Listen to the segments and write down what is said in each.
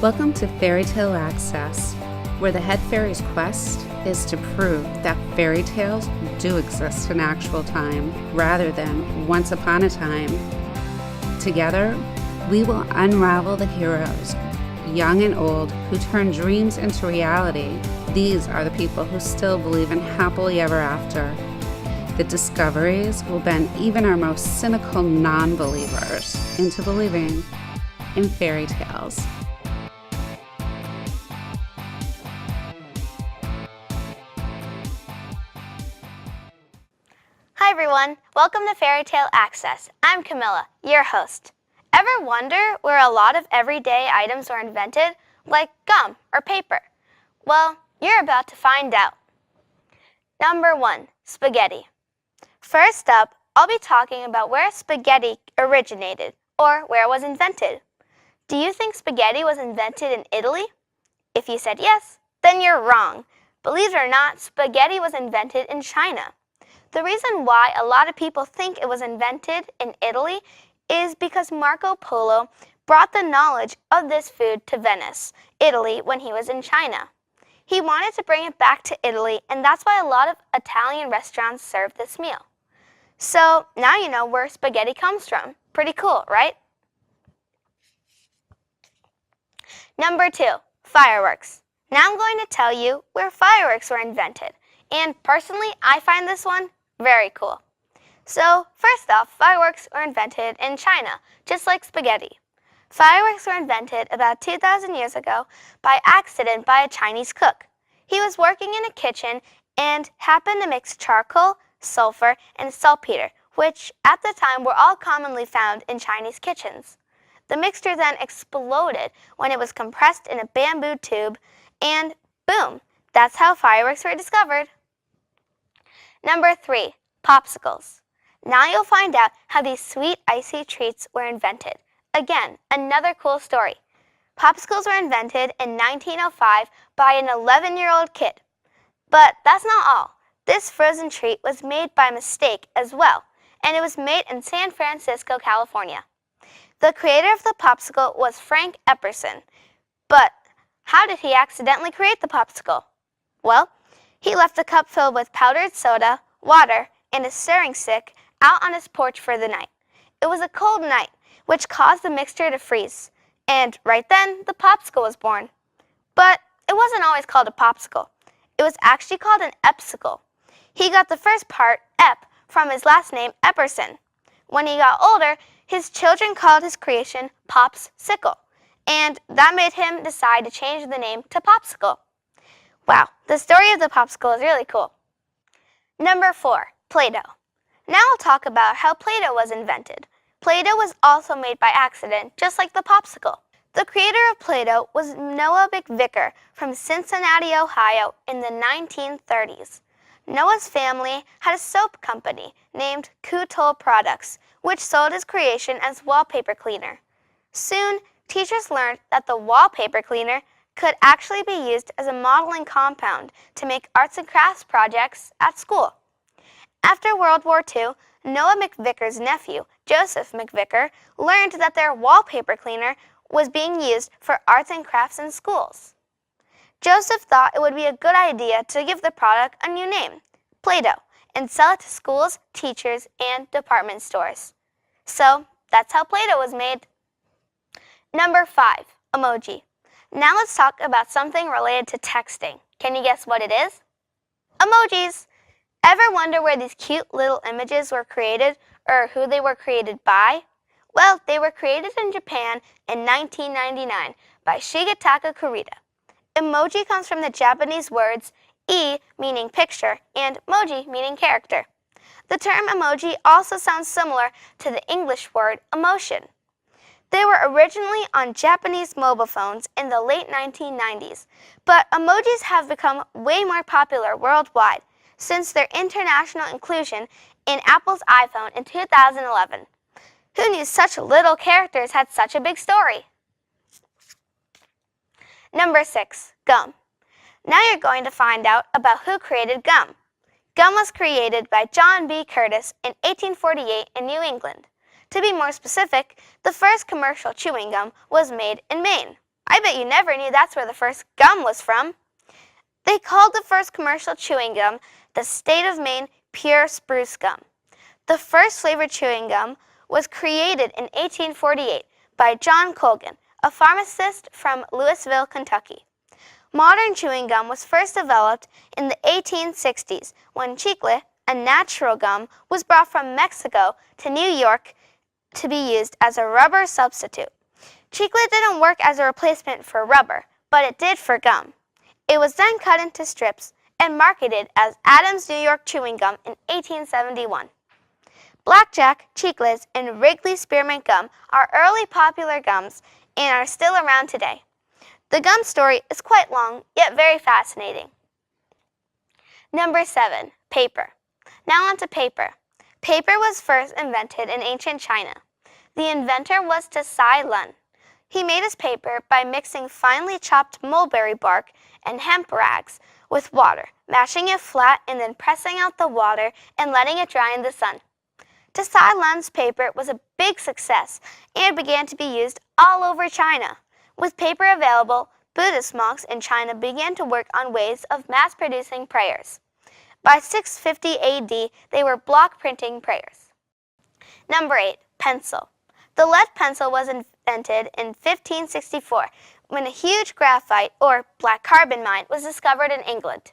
Welcome to Fairy Tale Access, where the head fairy's quest is to prove that fairy tales do exist in actual time rather than once upon a time. Together, we will unravel the heroes, young and old, who turn dreams into reality. These are the people who still believe in happily ever after. The discoveries will bend even our most cynical non-believers into believing in fairy tales. Hi everyone, welcome to Fairy Tale Access. I'm Camila, your host. Ever wonder where a lot of everyday items were invented, like gum or paper? Well, you're about to find out. Number 1, spaghetti. First up, I'll be talking about where spaghetti originated, or where it was invented. Do you think spaghetti was invented in Italy? If you said yes, then you're wrong. Believe it or not, spaghetti was invented in China. The reason why a lot of people think it was invented in Italy is because Marco Polo brought the knowledge of this food to Venice, Italy, when he was in China. He wanted to bring it back to Italy, and that's why a lot of Italian restaurants serve this meal. So now you know where spaghetti comes from. Pretty cool, right? Number 2, fireworks. Now I'm going to tell you where fireworks were invented. And personally, I find this one very cool. So first off, fireworks were invented in China, just like spaghetti. Fireworks were invented about 2,000 years ago by accident by a Chinese cook. He was working in a kitchen and happened to mix charcoal, sulfur, and saltpeter, which at the time were all commonly found in Chinese kitchens. The mixture then exploded when it was compressed in a bamboo tube, and boom, that's how fireworks were discovered. Number 3, popsicles. Now you'll find out how these sweet, icy treats were invented. Again, another cool story. Popsicles were invented in 1905 by an 11-year-old kid. But that's not all. This frozen treat was made by mistake as well, and it was made in San Francisco, California. The creator of the popsicle was Frank Epperson. But how did he accidentally create the popsicle? Well, he left a cup filled with powdered soda, water, and a stirring stick out on his porch for the night. It was a cold night, which caused the mixture to freeze. And right then, the popsicle was born. But it wasn't always called a popsicle. It was actually called an epsicle. He got the first part, ep, from his last name, Epperson. When he got older, his children called his creation Popsicle. And that made him decide to change the name to Popsicle. Wow, the story of the popsicle is really cool. Number 4, Play-Doh. Now I'll talk about how Play-Doh was invented. Play-Doh was also made by accident, just like the popsicle. The creator of Play-Doh was Noah McVicker from Cincinnati, Ohio in the 1930s. Noah's family had a soap company named Cootole Products, which sold his creation as wallpaper cleaner. Soon, teachers learned that the wallpaper cleaner could actually be used as a modeling compound to make arts and crafts projects at school. After World War II, Noah McVicker's nephew, Joseph McVicker, learned that their wallpaper cleaner was being used for arts and crafts in schools. Joseph thought it would be a good idea to give the product a new name, Play-Doh, and sell it to schools, teachers, and department stores. So that's how Play-Doh was made. Number 5, emoji. Now let's talk about something related to texting. Can you guess what it is? Emojis. Ever wonder where these cute little images were created or who they were created by? Well, they were created in Japan in 1999 by Shigetaka Kurita. Emoji comes from the Japanese words e meaning picture and moji meaning character. The term emoji also sounds similar to the English word emotion. They were originally on Japanese mobile phones in the late 1990s, but emojis have become way more popular worldwide since their international inclusion in Apple's iPhone in 2011. Who knew such little characters had such a big story? Number 6, gum. Now you're going to find out about who created gum. Gum was created by John B. Curtis in 1848 in New England. To be more specific, the first commercial chewing gum was made in Maine. I bet you never knew that's where the first gum was from. They called the first commercial chewing gum the State of Maine Pure Spruce Gum. The first flavored chewing gum was created in 1848 by John Colgan, a pharmacist from Louisville, Kentucky. Modern chewing gum was first developed in the 1860s when chicle, a natural gum, was brought from Mexico to New York to be used as a rubber substitute. Chicle didn't work as a replacement for rubber, but it did for gum. It was then cut into strips and marketed as Adams New York Chewing Gum in 1871. Blackjack, Chicles, and Wrigley Spearmint Gum are early popular gums and are still around today. The gum story is quite long, yet very fascinating. Number 7. Paper. Now on to paper. Paper was first invented in ancient China. The inventor was Tsai Lun. He made his paper by mixing finely chopped mulberry bark and hemp rags with water, mashing it flat and then pressing out the water and letting it dry in the sun. Tsai Lun's paper was a big success and began to be used all over China. With paper available, Buddhist monks in China began to work on ways of mass-producing prayers. By 650 AD, they were block printing prayers. Number 8. Pencil. The lead pencil was invented in 1564 when a huge graphite or black carbon mine was discovered in England.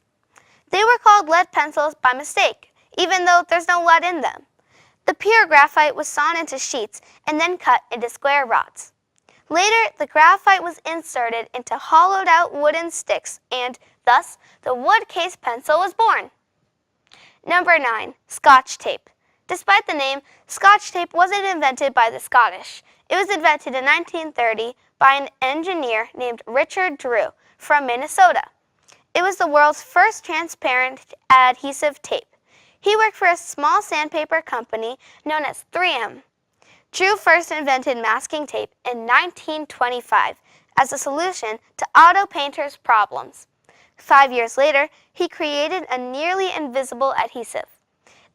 They were called lead pencils by mistake, even though there's no lead in them. The pure graphite was sawn into sheets and then cut into square rods. Later, the graphite was inserted into hollowed-out wooden sticks, and thus, the wood-case pencil was born. Number 9. Scotch tape. Despite the name, Scotch tape wasn't invented by the Scottish. It was invented in 1930 by an engineer named Richard Drew from Minnesota. It was the world's first transparent adhesive tape. He worked for a small sandpaper company known as 3M. Drew first invented masking tape in 1925 as a solution to auto painters' problems. 5 years later, he created a nearly invisible adhesive.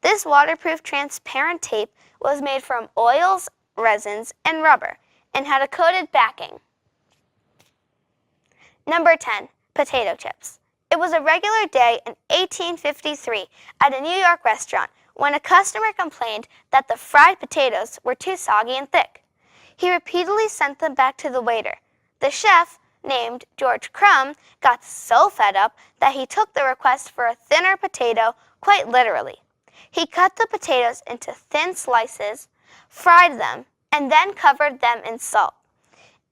This waterproof transparent tape was made from oils, resins, and rubber and had a coated backing. Number 10. Potato chips. It was a regular day in 1853 at a New York restaurant when a customer complained that the fried potatoes were too soggy and thick. He repeatedly sent them back to the waiter. The chef, named George Crumb, got so fed up that he took the request for a thinner potato quite literally. He cut the potatoes into thin slices, fried them, and then covered them in salt.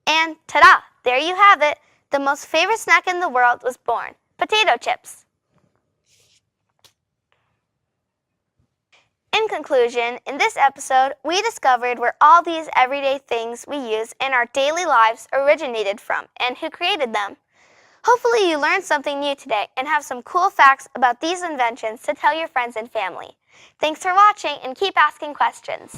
And ta-da! There you have it. The most favorite snack in the world was born. Potato chips. In conclusion, in this episode, we discovered where all these everyday things we use in our daily lives originated from and who created them. Hopefully you learned something new today and have some cool facts about these inventions to tell your friends and family. Thanks for watching and keep asking questions.